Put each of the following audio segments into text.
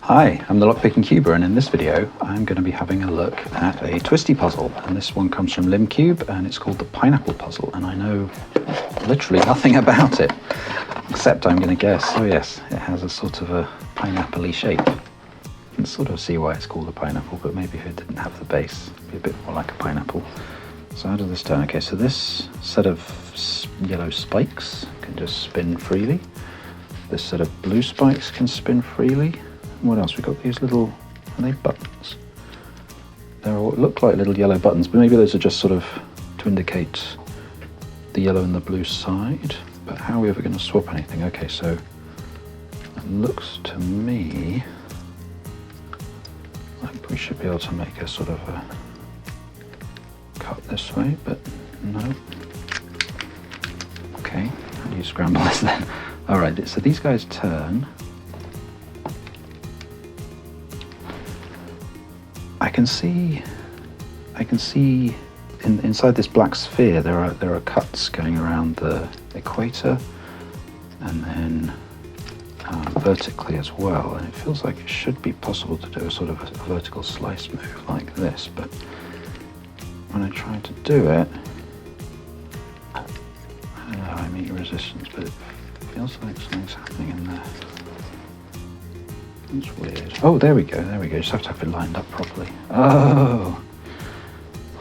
Hi, I'm the Lockpicking Cuber, and in this video I'm going to be having a look at a twisty puzzle, and this one comes from LimCube and it's called the Pineapple Puzzle, and I know literally nothing about it except I'm going to guess. Oh yes, it has a sort of a pineapple-y shape. You can sort of see why it's called a pineapple, but maybe if it didn't have the base it'd be a bit more like a pineapple. So how does this turn? Okay, so this set of yellow spikes can just spin freely. This set of blue spikes can spin freely. What else? We've got these little, are they buttons? They look like little yellow buttons, but maybe those are just sort of to indicate the yellow and the blue side. But how are we ever going to swap anything? Okay, so it looks to me like we should be able to make a sort of a cut this way, but no. Okay, how do you scramble this then? All right, so these guys turn. I can see inside this black sphere there are cuts going around the equator and then vertically as well, and it feels like it should be possible to do a sort of a vertical slice move like this, but when I try to do it, I don't know, I meet resistance, but it feels like something's happening in there. It's weird. Oh, there we go, there we go. You just have to have it lined up properly. Oh!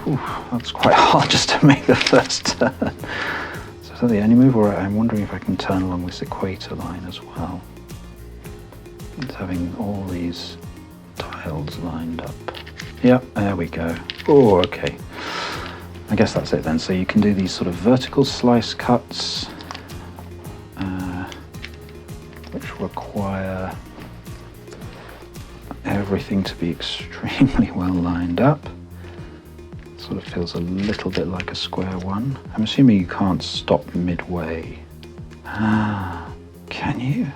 Whew, that's quite hard just to make the first turn. So is that the only move, or I'm wondering if I can turn along this equator line as well. It's having all these tiles lined up. Yep, there we go. Oh, okay. I guess that's it then. So you can do these sort of vertical slice cuts, which require everything to be extremely well lined up. Sort of feels a little bit like a square one. I'm assuming you can't stop midway. Ah, can you?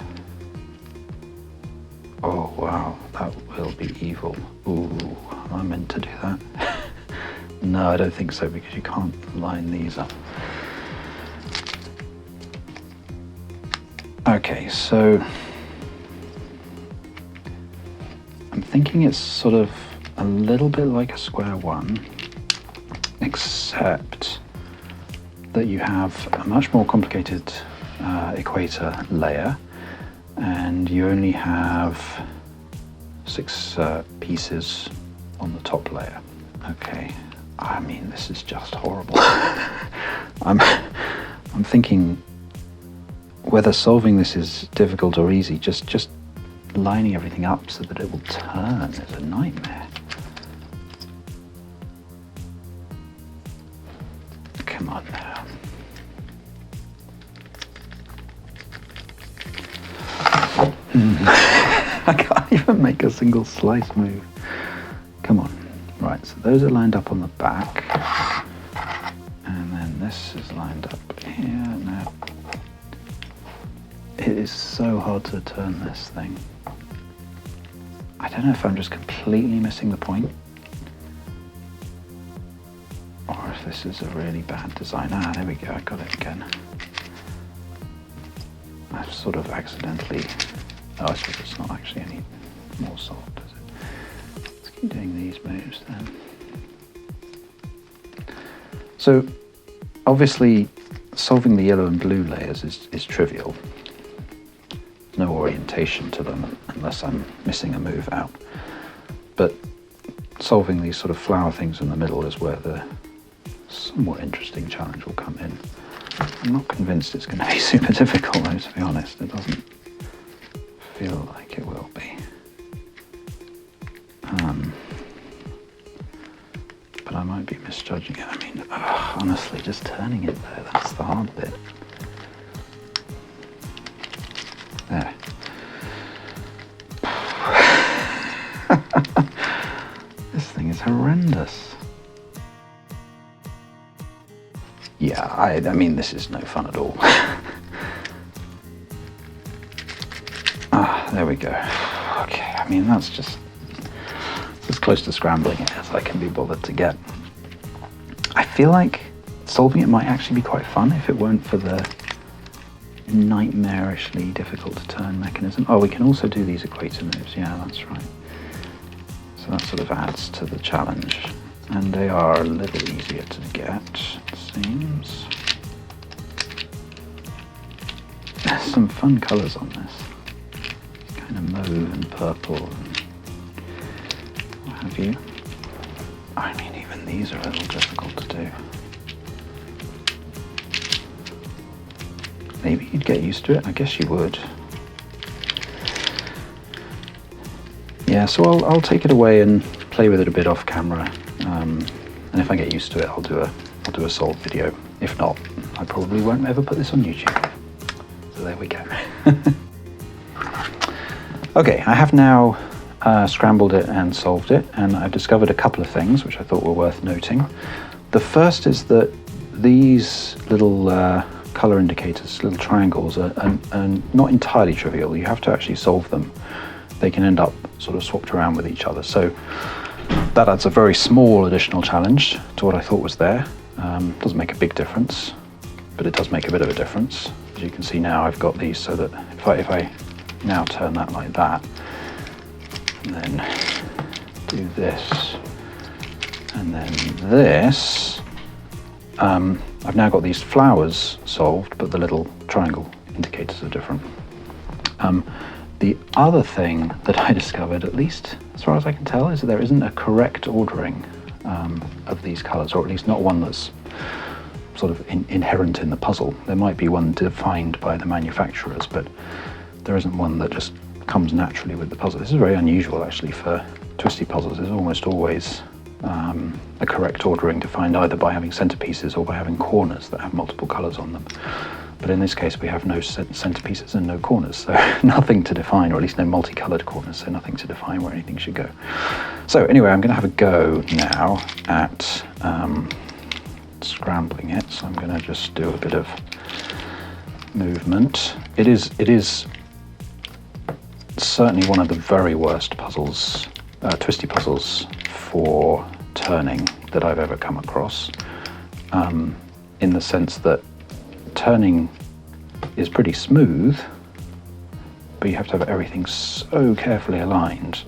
Oh wow, that will be evil. Ooh, am I meant to do that? No, I don't think so, because you can't line these up. Okay, so I'm thinking it's sort of a little bit like a square one, except that you have a much more complicated equator layer, and you only have 6 pieces on the top layer. Okay, I mean, this is just horrible. I'm thinking whether solving this is difficult or easy, just lining everything up so that it will turn is a nightmare. Come on now. I can't even make a single slice move. Come on. Right, so those are lined up on the back. And then this is lined up here. Now, it is so hard to turn this thing. I don't know if I'm just completely missing the point, or if this is a really bad design. Ah, there we go, I got it again. I've sort of accidentally... Oh, I suppose it's not actually any more solved, is it? Let's keep doing these moves then. So, obviously, solving the yellow and blue layers is trivial. No orientation to them unless I'm missing a move out. But solving these sort of flower things in the middle is where the somewhat interesting challenge will come in. I'm not convinced it's going to be super difficult though, to be honest. It doesn't feel like it will be. But I might be misjudging it. I mean, honestly, just turning it there, that's the hard bit. There. This thing is horrendous. Yeah, I mean, this is no fun at all. There we go. Okay, I mean, that's just as close to scrambling it as I can be bothered to get. I feel like solving it might actually be quite fun if it weren't for the nightmarishly difficult to turn mechanism. Oh, we can also do these equator moves. Yeah, that's right. So that sort of adds to the challenge. And they are a little easier to get, it seems. There's some fun colours on this. Kind of mauve and purple and what have you. I mean, even these are a little difficult to do. Maybe you'd get used to it. I guess you would. Yeah, so I'll take it away and play with it a bit off camera. And if I get used to it, I'll do a solved video. If not, I probably won't ever put this on YouTube. So there we go. Okay, I have now scrambled it and solved it, and I've discovered a couple of things which I thought were worth noting. The first is that these little color indicators, little triangles, are not entirely trivial. You have to actually solve them. They can end up sort of swapped around with each other. So that adds a very small additional challenge to what I thought was there. Doesn't make a big difference, but it does make a bit of a difference. As you can see now, I've got these so that if I now turn that like that, and then do this, and then this, I've now got these flowers solved, but the little triangle indicators are different. The other thing that I discovered, at least as far as I can tell, is that there isn't a correct ordering of these colours, or at least not one that's sort of inherent in the puzzle. There might be one defined by the manufacturers, but there isn't one that just comes naturally with the puzzle. This is very unusual actually for twisty puzzles. There's almost always a correct ordering defined either by having centerpieces or by having corners that have multiple colours on them. But in this case we have no centerpieces and no corners, so nothing to define, or at least no multicoloured corners, so nothing to define where anything should go. So anyway, I'm going to have a go now at scrambling it, so I'm going to just do a bit of movement. It is certainly one of the very worst puzzles, twisty puzzles for turning that I've ever come across, in the sense that turning is pretty smooth, but you have to have everything so carefully aligned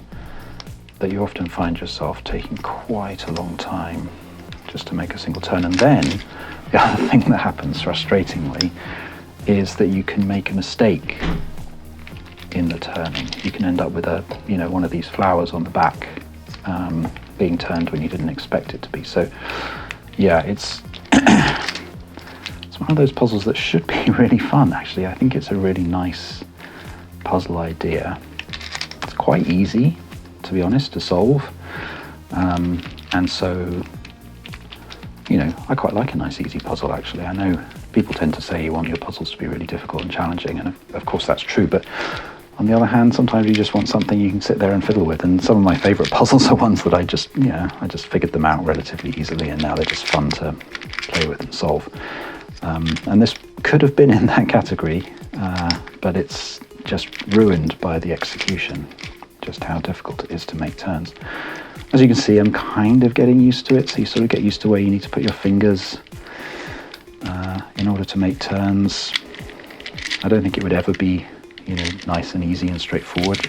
that you often find yourself taking quite a long time just to make a single turn. And then the other thing that happens frustratingly is that you can make a mistake in the turning. You can end up with one of these flowers on the back being turned when you didn't expect it to be. So yeah, it's it's one of those puzzles that should be really fun actually. I think it's a really nice puzzle idea. It's quite easy, to be honest, to solve, and so I quite like a nice easy puzzle actually. I know people tend to say you want your puzzles to be really difficult and challenging, and of course that's true, but on the other hand, sometimes you just want something you can sit there and fiddle with, and some of my favourite puzzles are ones that I just figured them out relatively easily, and now they're just fun to play with and solve. And this could have been in that category, but it's just ruined by the execution, just how difficult it is to make turns. As you can see, I'm kind of getting used to it, so you sort of get used to where you need to put your fingers in order to make turns. I don't think it would ever be nice and easy and straightforward,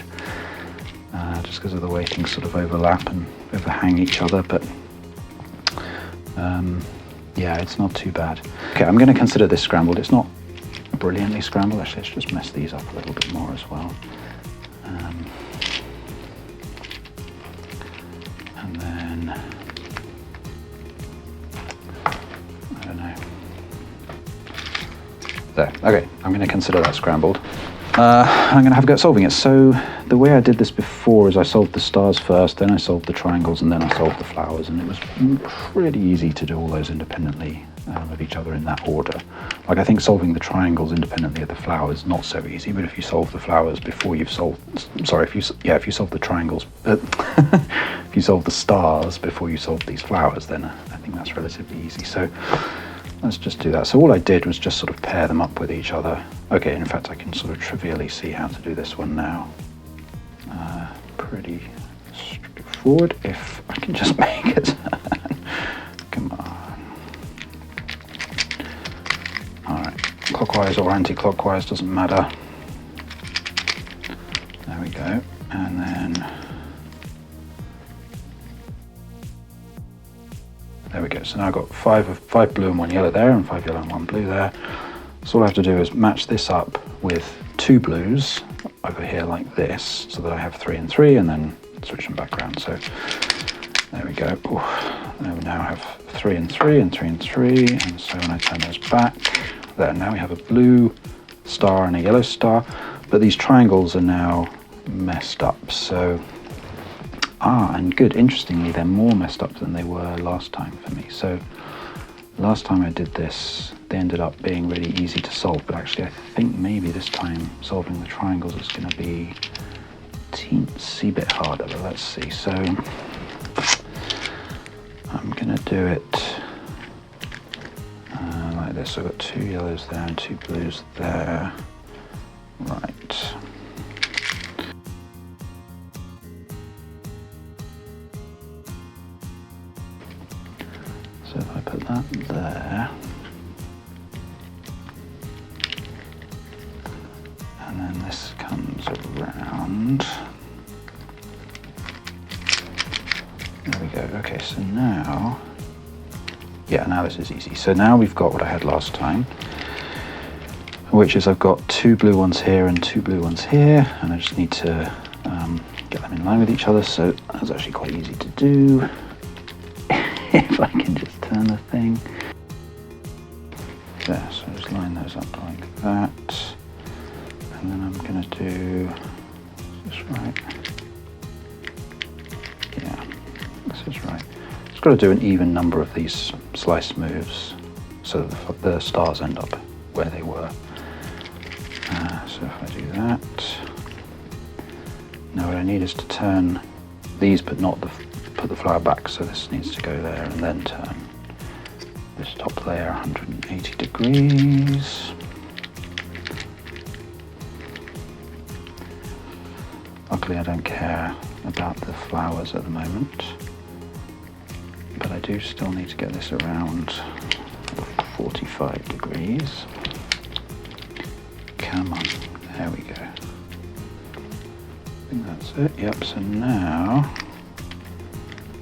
just because of the way things sort of overlap and overhang each other, but yeah, it's not too bad. Okay, I'm going to consider this scrambled. It's not brilliantly scrambled, actually. Let's just mess these up a little bit more as well. And then, I don't know. There, okay, I'm going to consider that scrambled. I'm going to have a go at solving it. So the way I did this before is I solved the stars first, then I solved the triangles, and then I solved the flowers, and it was pretty easy to do all those independently of each other in that order. Like, I think solving the triangles independently of the flowers not so easy, but if you solve the flowers before you've solved, if you solve the triangles, if you solve the stars before you solve these flowers, then I think that's relatively easy. So let's just do that. So all I did was just sort of pair them up with each other. Okay, in fact, I can sort of trivially see how to do this one now. Pretty straightforward if I can just make it. Come on. All right, clockwise clockwise or anti-clockwise, doesn't matter. There we go. And then there we go. So now I've got five blue and 1 yellow there, and 5 yellow and 1 blue there. So all I have to do is match this up with 2 blues over here like this, so that I have 3 and 3, and then switch them back around. So there we go. Ooh, there we now have 3 and 3 and 3 and 3, and so when I turn those back, there, now we have a blue star and a yellow star, but these triangles are now messed up. So and good, interestingly, they're more messed up than they were last time for me. So last time I did this, they ended up being really easy to solve, but actually I think maybe this time solving the triangles is going to be a teensy bit harder, but let's see. So I'm going to do it like this. So I've got 2 yellows there and 2 blues there. Right. So if I put that there, and then this comes around. There we go. Okay, so now, yeah, now this is easy. So now we've got what I had last time, which is I've got 2 blue ones here and 2 blue ones here, and I just need to get them in line with each other. So that's actually quite easy to do. If I can just turn the thing. There, so just line those up like that. And then I'm going to do, is this right? Yeah, this is right. Just got to do an even number of these slice moves so that the stars end up where they were. So if I do that, now what I need is to turn these, but not put the flower back. So this needs to go there, and then turn this top layer 180 degrees. Luckily I don't care about the flowers at the moment, but I do still need to get this around 45 degrees. Come on, there we go. I think that's it. Yep, so now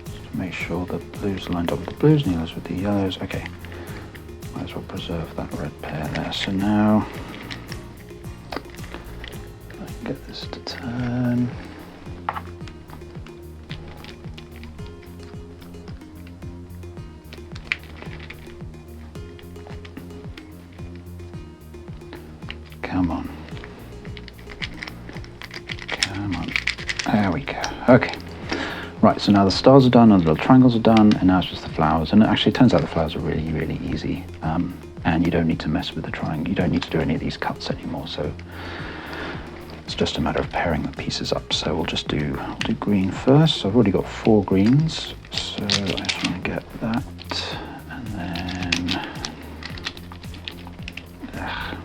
just to make sure the blues are lined up with the blues and yellows with the yellows. Okay, might as well preserve that red pair there. So now I can get this to turn. Come on. Come on. There we go. Okay. Right, so now the stars are done, and the little triangles are done, and now it's just the flowers. And actually, it turns out the flowers are really, really easy. And you don't need to mess with the triangle. You don't need to do any of these cuts anymore. So it's just a matter of pairing the pieces up. So we'll just do green first. So I've already got 4 greens. So I just want to get that, and then that,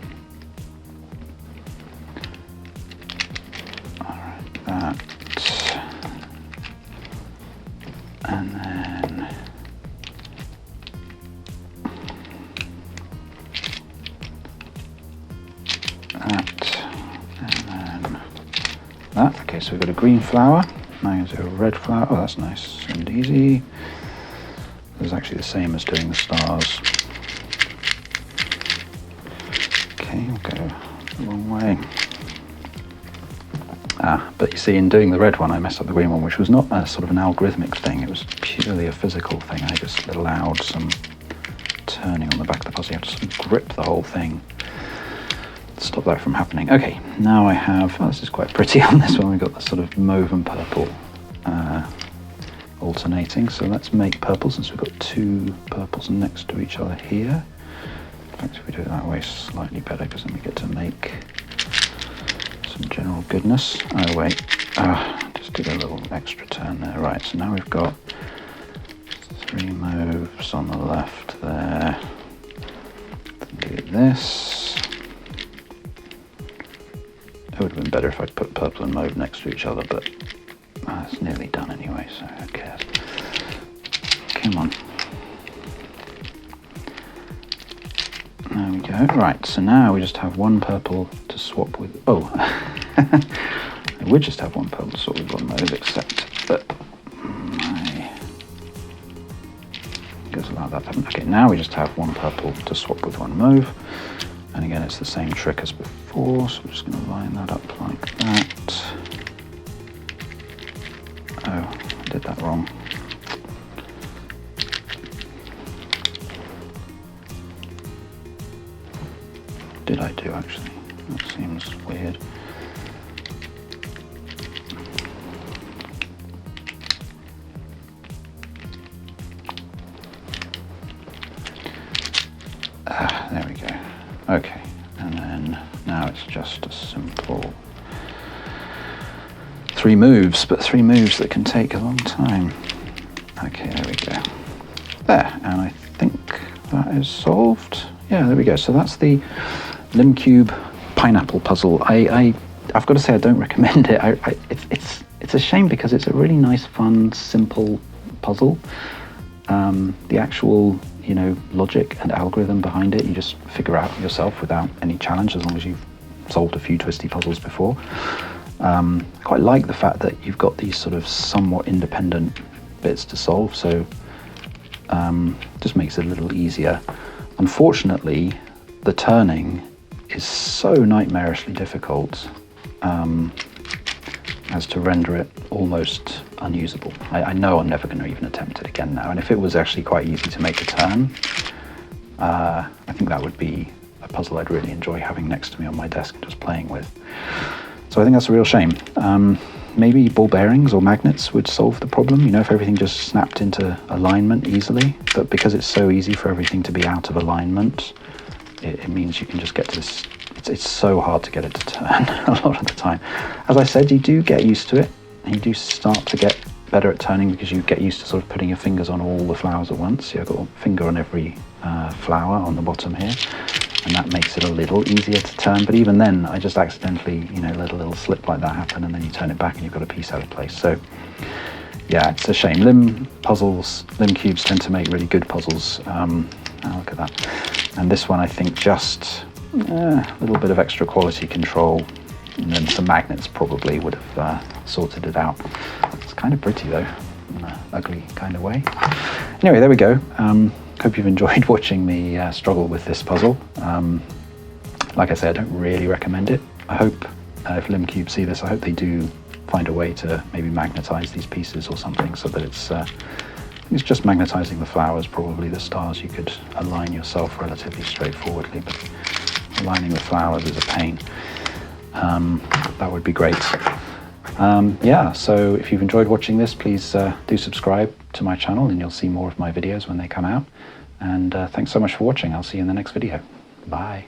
and then that, and then that. Okay, so we've got a green flower. Now I'm going to do a red flower. Oh, that's nice and easy. This is actually the same as doing the stars. Okay, we'll go the wrong way. But you see, in doing the red one, I messed up the green one, which was not a sort of an algorithmic thing. It was purely a physical thing. I just allowed some turning on the back of the puzzle. You have to sort of grip the whole thing to stop that from happening. Okay, now I have, oh, this is quite pretty on this one. We've got the sort of mauve and purple alternating. So let's make purple, since we've got 2 purples next to each other here. In fact, if we do it that way, slightly better, because then we get to make some general goodness. Oh wait, just did a little extra turn there. Right, so now we've got 3 mauves on the left there. Do this. It would have been better if I'd put purple and mauve next to each other, but it's nearly done anyway, so who cares? Come on. There we go. Right, so now we just have one purple to swap with. Oh, I would just have one purple to swap with one mauve, except that I guess allow that to happen. Okay, now we just have one purple to swap with one mauve, and again it's the same trick as before. So we're just going to line that up like that. Oh, I did that wrong. Did I do actually? That seems weird. There we go. Okay, and then now it's just a simple 3 moves, but 3 moves that can take a long time. Okay, there we go. There, and I think that is solved. Yeah, there we go. So that's the LimCube Pineapple puzzle. I've got to say I don't recommend it. It's a shame because it's a really nice, fun, simple puzzle. The actual, logic and algorithm behind it, you just figure out yourself without any challenge, as long as you've solved a few twisty puzzles before. I quite like the fact that you've got these sort of somewhat independent bits to solve, so just makes it a little easier. Unfortunately, the turning is so nightmarishly difficult as to render it almost unusable. I know I'm never going to even attempt it again now, and if it was actually quite easy to make a turn, I think that would be a puzzle I'd really enjoy having next to me on my desk and just playing with. So I think that's a real shame. Maybe ball bearings or magnets would solve the problem, if everything just snapped into alignment easily, but because it's so easy for everything to be out of alignment, it means you can just get to this. It's so hard to get it to turn a lot of the time. As I said, you do get used to it, and you do start to get better at turning because you get used to sort of putting your fingers on all the flowers at once. So I've got a finger on every flower on the bottom here, and that makes it a little easier to turn. But even then, I just accidentally, let a little slip like that happen, and then you turn it back and you've got a piece out of place. So yeah, it's a shame. LimCubes tend to make really good puzzles. Look at that. And this one, I think, just a little bit of extra quality control, and then some magnets probably would have sorted it out. It's kind of pretty though, in an ugly kind of way. Anyway, there we go. Hope you've enjoyed watching me struggle with this puzzle. Like I said, I don't really recommend it. I hope if LimCube see this, I hope they do find a way to maybe magnetize these pieces or something, so that it's just magnetizing the flowers. Probably the stars you could align yourself relatively straightforwardly, but aligning the flowers is a pain. That would be great. Yeah, so if you've enjoyed watching this, please do subscribe to my channel and you'll see more of my videos when they come out. And thanks so much for watching. I'll see you in the next video. Bye.